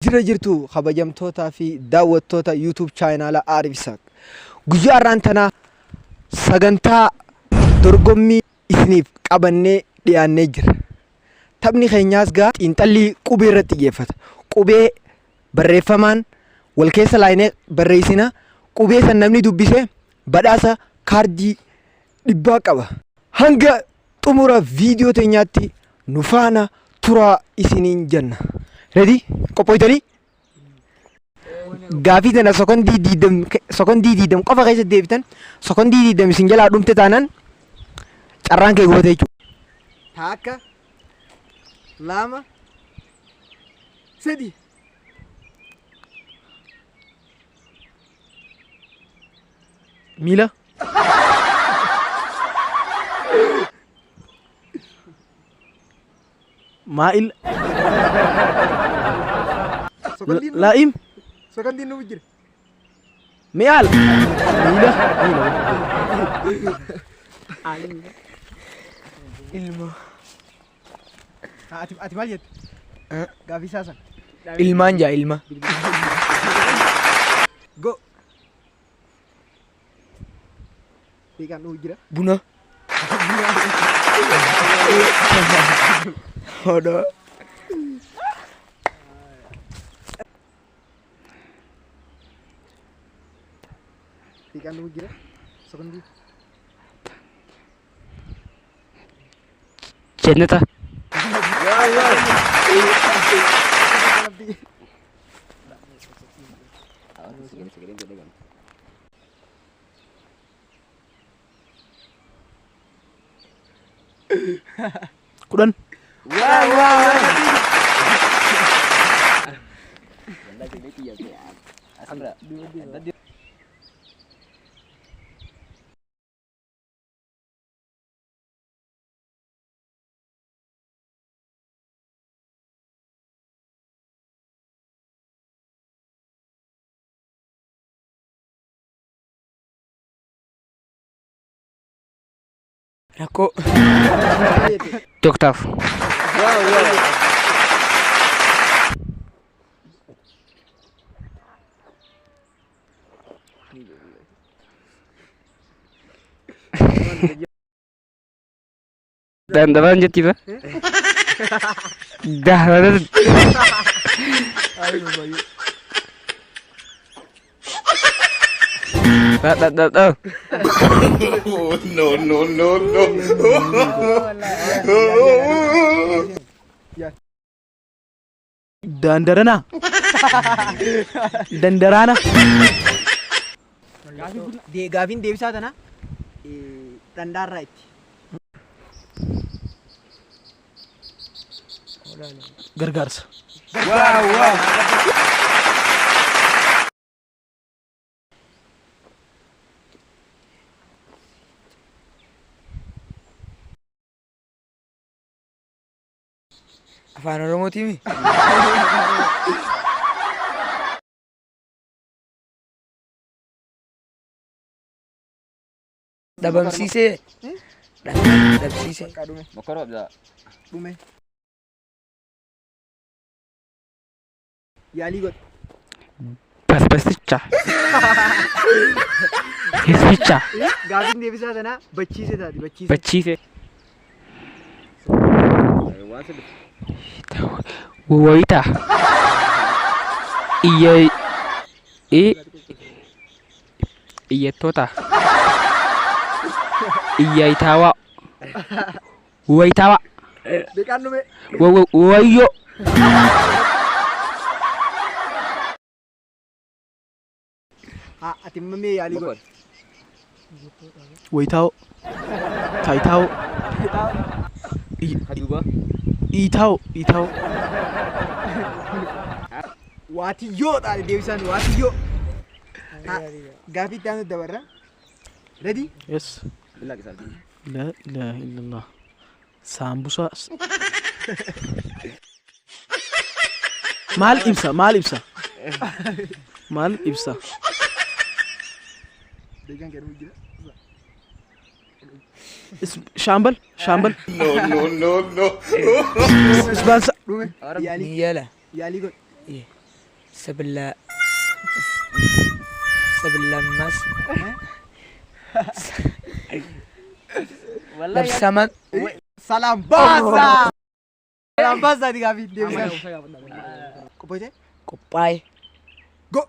Jira jirtu kabajamtoota fi daawwattoota YouTube channel Arif Isaaq. Guyyaa irraantanaa sagantaa dorgommii isiniif qabannee dhiyaannee jira. Taphni keenyaas gaa xiinxallii qubee irratti xiyyeeffata. Qubee barreeffamaan wal keessa laayinee barreessina. Qubee san namni dubbise badhaasa kaardii dhibbaa qaba. Hanga xumura viidiyoo teenyaatti nu faana turaa isiniin jenna. Ready? Qophoitanii? Gaafii tana sekondii diidam qofa keessa deebitan sekondii diidam isin jalaa dhumte taanaan carraan kee goote jechuudha. Takka lama sadi Mila Mail Laim sekondii nu jira Meal Mila Ilma ati maal jette? Gaafii saasan ilmaan jaa ilma Go Ikan nu jira Buna Hodo Ikan nu jira sekondii Jannata Kudan Rako Dokter Dan lanjut kita. Dah lanjut. Dah. No. Dandarana Gaafin deebisaa tana dandaarraa itti gargaarsa Afaan Oromootii mi? Dhabamsiisee dhabsiisee Mokoroo abdaa. dhume yaalii godhe Basbasicha Hisicha gaafin deebisaa tana bachiise taati Bachiise Wawaita Iyyattoota Iyyaitawa Waitawa Beekaan dhume Wayyo ati mamee yaalii godhe Waitao Taitao Haduuba. Itao waatiyyoo taate deebisaan waatiyyoo gaafii itti aanu dabarra ready Yes Bilaa isaa. La ilaha illallah Sambusa Mal ibsa deegaan kennu jira Shambal No. Isbansa dhume Yala. yaalii godhe Sebelah sebelah mas labsaman Salam basa. Salam basa di gabi deebisan. Qophoyte? kopai Go.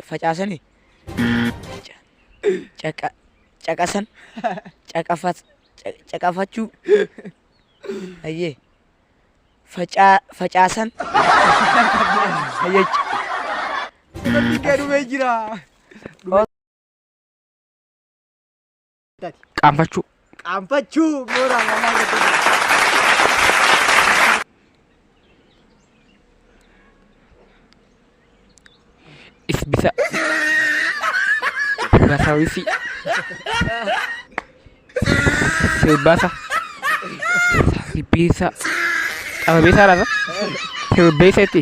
facasani caqasan caqafachuu ayyee facaasan ayyee Sagantiin kee dhumee jira. Qaanfachuu. Qaanfachuu moora walaa gatii. Isbisa. Basawisi. Silbasa. Sibisa. Apa bisa rasa? Silbisa itu.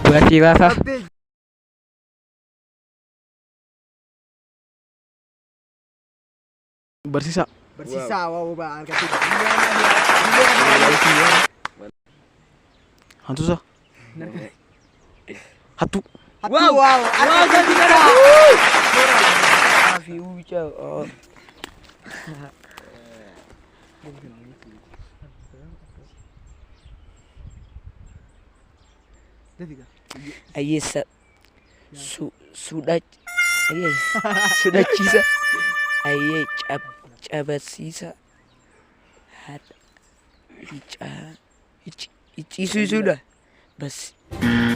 Basi rasa. Barsiisaa. Barsiisaa waa ba'aa argatii. Hantuusa. Hattuu. Hattuu waaw. Argatii jira. fi ubicha ayyee sudachiisa ayyee cabasiisa icciisuudha bas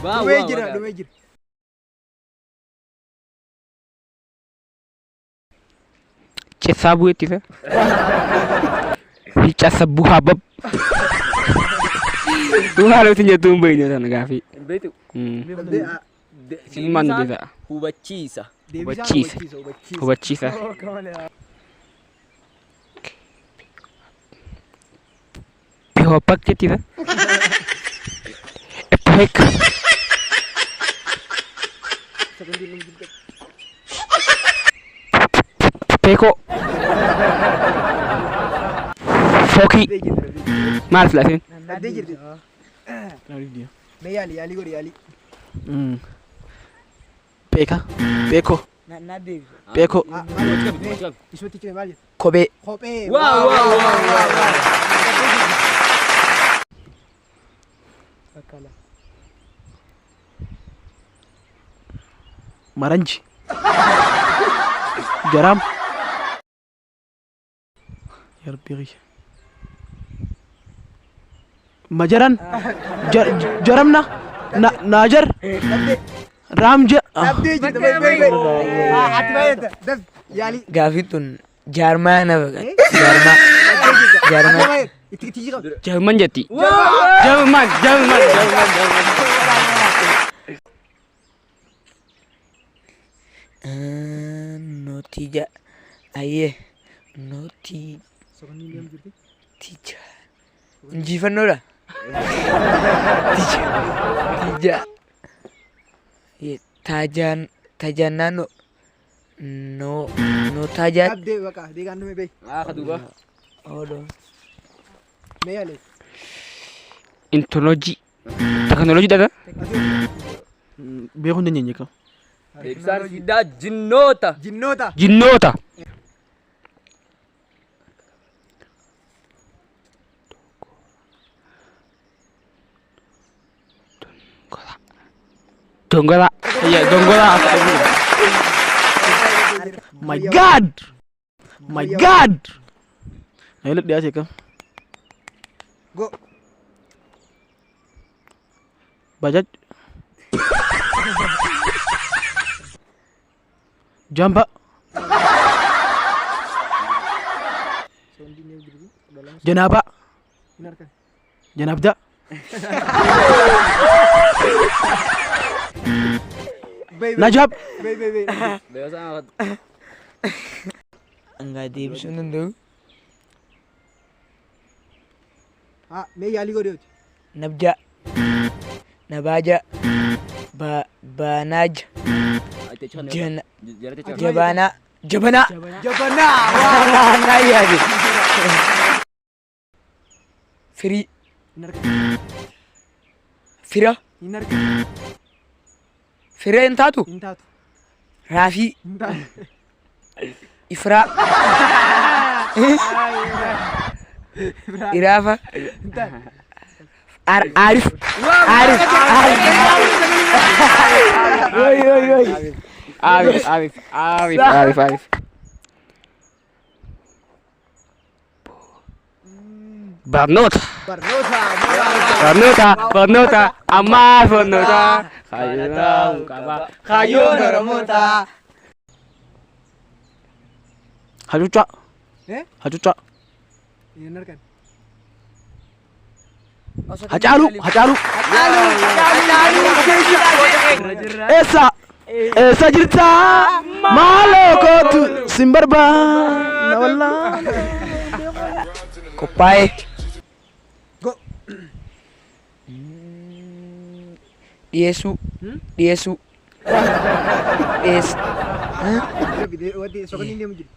Dhumee jira dhumee jira. Cesabu itu sah. Bicara sebuah habab. Tuh harus nyetum banyak sana Gavi. Betul. Sini mana dia? Hubachiisa. Hubachiisa. Hubachiisa. Pihopak dia tidak? Epek. Peko. Foki. Maal filatin. Dhaddee jirti. Gaarii diya. Mee yaalii godhi yaalii. Beeka. Beeko. Beeko. Isumatti cimee maal jedhu? kophee Kophee. Waaw. Maranji. Jaram. Ya Rabbi. Majaran. Jaramna. Najar. Ramja. Dhaddee jirti. Mee. Ati baay'ata. Daf yaalii. gaafii tun jaarmaa na baqa jaarmaa Itti jira. Jerman jadi. Jerman. Notija ayyee tija injifannoodha tija taajaan naannoo no taajaan Dhaddee baqa. Deegaan dhumee beeyi. Kaduba. oodoo Mee yaalii. Teknologi dah. Beekuu hin dandeenye kam. Ibsaan fidaa jinnoota. Jinnoota. Jinnota. Donggola. Iya, donggola. My God! My God! Nahilat dia sih kam. Go. Bajaj. Jamba. Janaba. Janabda. Najab. Beeyi. Beeksaan Enggak deebisuu hin danda'u Mee yaalii godhi hojii. nabja nabaja baanaaj jabaanaa jabanaa Jabanaa. naa yaade firii, Hin argatu. fira, Hin argatu. firee hin taatu, Hin taatu. raafii, Hin taatu. ifiraa, iraafa, Hin taatu. aarif, aarif, Arif, Arif, Arif, Arif, Arif. Barnoota, Barnoota. barnoota, barnoota, ammaa barnoota. Hayyuu ta'uu qaba. Hayyuu Oromoota. Hacuuccaa. Eh? Hacuuccaa. Hin argan. Hacaaluu. Hacaaluu. Eessa? Eessa jirta? Maaloo kootu sin barbaada wallaa. qophaa'ee, Go. dhiyeessuu, dhiyeessuu, dhiyeess, Wanti soqonni deemu jiru.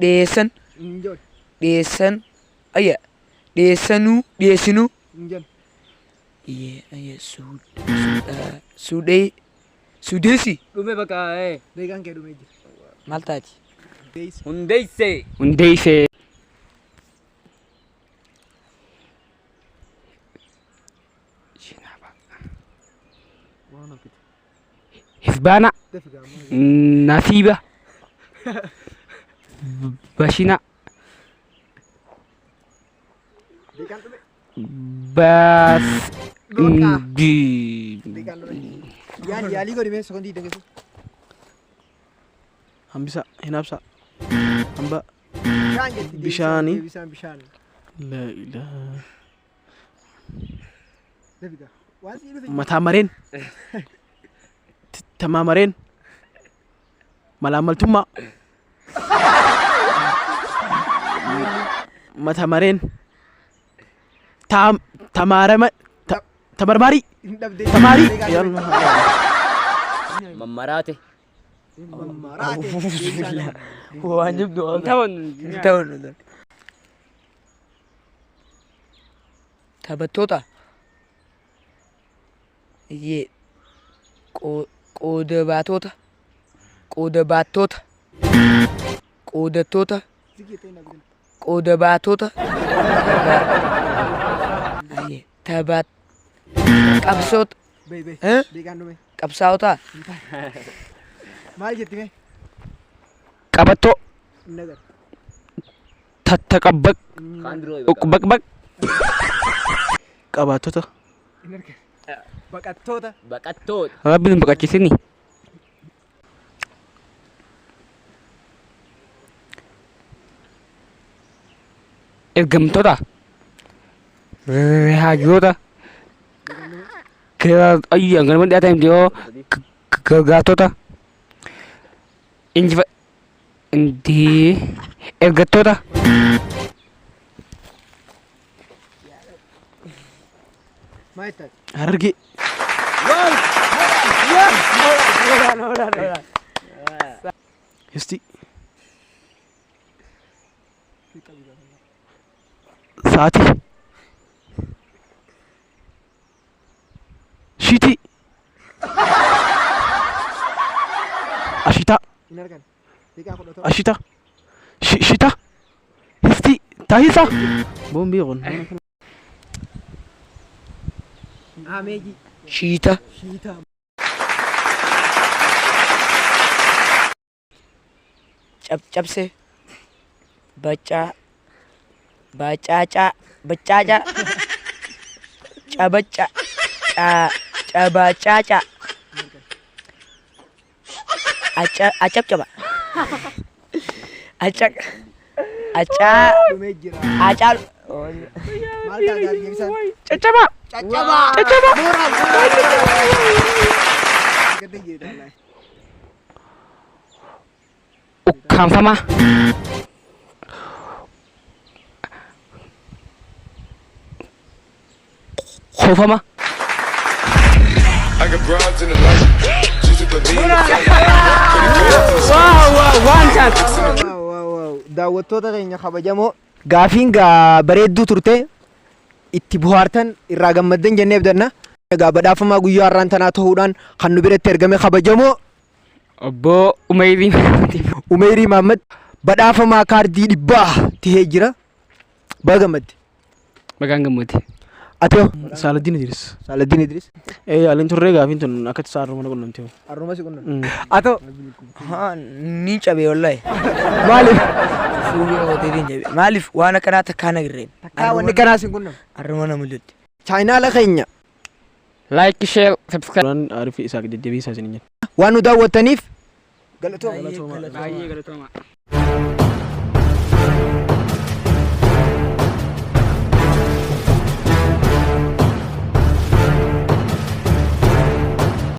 dhiyeessan, Hin jiru. dhiyeessan, ayya, dhiyeessanuu, dhiyeessinuu, Hin jiru. suudhee, suudeessi, Dhume bakka Deegaan kee dhumee jira. maal taati? Deessi. hundeessee. hundeessee. Hisbaana, Defi gaamoo. nasiiba, bashina, Deegaan dhume. bas, Dhoodhaa. di. Deegaan dhume. Yaalii godhi mee soqonni diidan keessatti. Hambisa. Hinaabsa. Hamba. Bishaan jetti. Bishaanii. Deebisaan bishaan. La ilaha. Defi gaa. Waan sii dhufe. Mataa mareen. Tamaa mareen. Malaamaltummaa. Mataa mareen. Tamaarama. Tamarmaarii. Hin dhabdee. Tamaarii. Deegaan dhume. Yalla. Mammaraate. Mammaraate. Deebisaan. Waan jibdu waan Ta'uun. ta'uun. Taphattoota. Iyyee. Qooda baatota. Qooda baattoota. Qoodattoota. Sigiitee hin dhabdee. Qooda baatota. Iyyee. Taphat. Qabsoota. Bee bee. Eh? Deegaan dhume. Qabsaa'otaa. Maal jetti mee? Qabattoo, Hin agarre. tattaqabbaq, Kaan biroo bakka. uqbaqbaq, Qabaattota. Hin argine. Baqattoota. Baqattoota. rabbiin hin baqachiisini. Ergamtoota, raajota, ayyaa ganama dhiyaatan himte yoo gargaartota, ergattoota, Maal jettaati? Harargee. Histi. Saatii. Shiitii. Ashitaa. Hin argan. Deegaan fudhatoo. Ashita. Shita. Histi. Taahisa. Boombii kun. Ameeji. Shiita. Shiitaa. Cabse. Baccaa. Bacaacaa. Bacaacaa. Cabaca. Cabacaaca. Acabcaba. Acaa. Dhumee jira. Acaalu. Maal ta'a gaarii deebisaan? Caccabaa, Caccabaa. caccabaa. Gadda jedha laay. ukkaanfamaa, hoofama, I got broads in the night. She's at the lean. waan chance. Waaw waaw waaw. Daawwattoota keenya kabajamoo Gaafiin gaa bareedduu turte itti buhaartan irraa gammaddan jennee abdanna. Egaa badhaafamaa guyyaa har'aan tanaa ta'uudhaan kan nu biratti ergame kabajamoo Obbo Umeyrii Umeyrii Mahammad badhaafamaa kaardii 100 tahee jira. Baga gammadde. Bagaan gammooti. Atoo Saaladdiin Idris. Saaladdiin Idris. Aliin turree gaafiin tun akka isaa harma mana qunnamtee. Haruma si qunnamte. Atoo Ni cabe wallahi. maaliif? Fuula hoteeliin jabe. Maaliif waan akkanaa takkaa nagirreen. Kaa wanni kanaa sin qunnamte. Harma nama lolti. Chaayinaala keenya Like, share, subscribe. Waan aarifi isaa deddeebii isaa isin hin waan nu daawwattaniif Baay'ee galatooma.